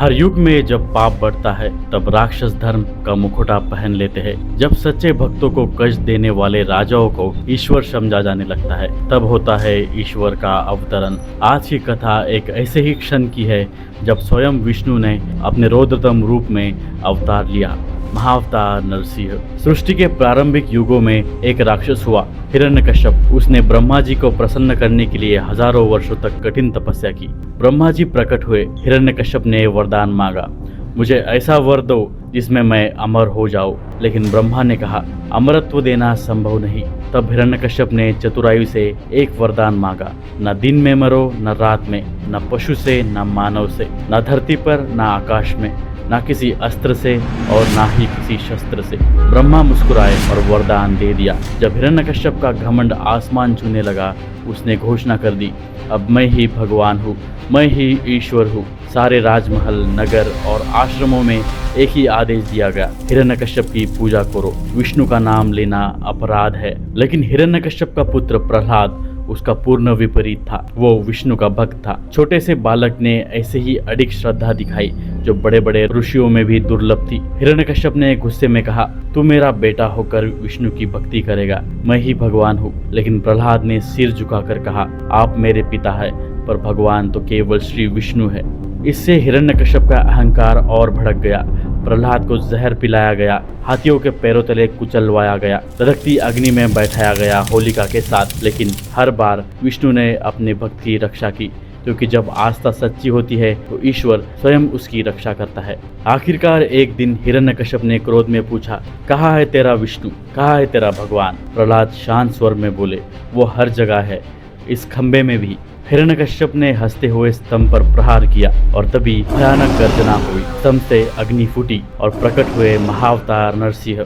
हर युग में जब पाप बढ़ता है तब राक्षस धर्म का मुखौटा पहन लेते हैं। जब सच्चे भक्तों को कष्ट देने वाले राजाओं को ईश्वर समझा जाने लगता है तब होता है ईश्वर का अवतरण। आज की कथा एक ऐसे ही क्षण की है जब स्वयं विष्णु ने अपने रौद्रतम रूप में अवतार लिया। महाअवतार नरसिंह। सृष्टि के प्रारंभिक युगों में एक राक्षस हुआ हिरण्यकश्यप। उसने ब्रह्मा जी को प्रसन्न करने के लिए हजारों वर्षों तक कठिन तपस्या की। ब्रह्मा जी प्रकट हुए। हिरण्यकश्यप ने वरदान मांगा, मुझे ऐसा वर दो जिसमें मैं अमर हो जाऊं। लेकिन ब्रह्मा ने कहा, अमरत्व देना संभव नहीं। तब हिरण्यकश्यप ने चतुराई से एक वरदान मांगा, न दिन में मरो न रात में, न पशु से न मानव से, न धरती पर न आकाश में, ना किसी अस्त्र से और ना ही किसी शस्त्र से। ब्रह्मा मुस्कुराए और वरदान दे दिया। जब हिरण्यकश्यप का घमंड आसमान छूने लगा, उसने घोषणा कर दी, अब मैं ही भगवान हूँ, मैं ही ईश्वर हूँ। सारे राजमहल, नगर और आश्रमों में एक ही आदेश दिया गया, हिरण्यकश्यप की पूजा करो। विष्णु का नाम लेना अपराध है। लेकिन हिरण्यकश्यप का पुत्र प्रहलाद उसका पूर्ण विपरीत था। वो विष्णु का भक्त था। छोटे से बालक ने ऐसे ही अडिग श्रद्धा दिखाई जो बड़े बड़े ऋषियों में भी दुर्लभ थी। हिरण्यकश्यप ने गुस्से में कहा, तू मेरा बेटा होकर विष्णु की भक्ति करेगा, मैं ही भगवान हूँ। लेकिन प्रहलाद ने सिर झुकाकर कहा, आप मेरे पिता है पर भगवान तो केवल श्री विष्णु है। इससे हिरण्यकश्यप का अहंकार और भड़क गया। प्रहलाद को जहर पिलाया गया, हाथियों के पैरों तले कुचलवाया गया, धधकती अग्नि में बैठाया गया होलिका के साथ। लेकिन हर बार विष्णु ने अपने भक्त की रक्षा की, क्योंकि जब आस्था सच्ची होती है तो ईश्वर स्वयं उसकी रक्षा करता है। आखिरकार एक दिन हिरण्यकश्यप ने क्रोध में पूछा, कहाँ है तेरा विष्णु, कहाँ है तेरा भगवान? प्रहलाद शांत स्वर में बोले, वो हर जगह है, इस खंबे में भी। हिरण्यकश्यप ने हंसते हुए स्तंभ पर प्रहार किया और तभी भयानक गर्जना हुई। स्तंभ से अग्नि फूटी और प्रकट हुए महाअवतार नरसिंह।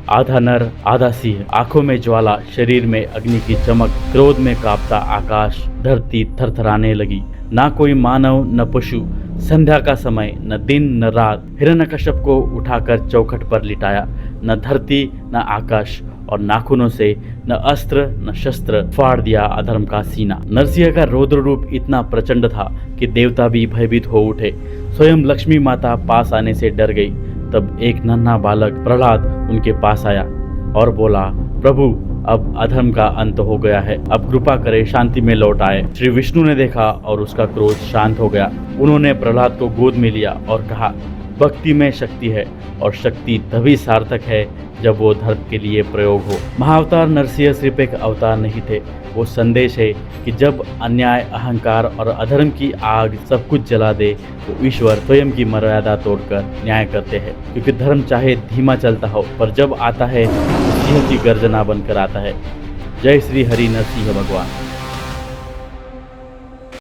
आधा नर आधा सिंह, आंखों में ज्वाला, शरीर में अग्नि की चमक, क्रोध में कांपता आकाश, धरती थरथराने लगी। ना कोई मानव न पशु, संध्या का समय, न दिन न रात। हिरण्यकश्यप को उठाकर चौखट पर लिटाया। न धरती न आकाश और नाखूनों से न अस्त्र न शस्त्र फाड़ दिया अधर्म का सीना। नरसिंह का रौद्र रूप इतना प्रचंड था कि देवता भी भयभीत हो उठे। स्वयं लक्ष्मी माता पास आने से डर गई। तब एक नन्हा बालक प्रहलाद उनके पास आया और बोला, प्रभु अब अधर्म का अंत हो गया है, अब कृपा करे शांति में लौट आए। श्री विष्णु ने देखा और उसका क्रोध शांत हो गया। उन्होंने प्रहलाद को गोद में लिया और कहा, भक्ति में शक्ति है और शक्ति तभी सार्थक है जब वो धर्म के लिए प्रयोग हो। महाअवतार नरसिंह सिर्फ एक अवतार नहीं थे, वो संदेश है कि जब अन्याय, अहंकार और अधर्म की आग सब कुछ जला दे तो ईश्वर स्वयं की मर्यादा तोड़कर न्याय करते हैं। क्योंकि धर्म चाहे धीमा चलता हो पर जब आता है तो सिंह की गर्जना बनकर आता है। जय श्री हरि नरसिंह भगवान।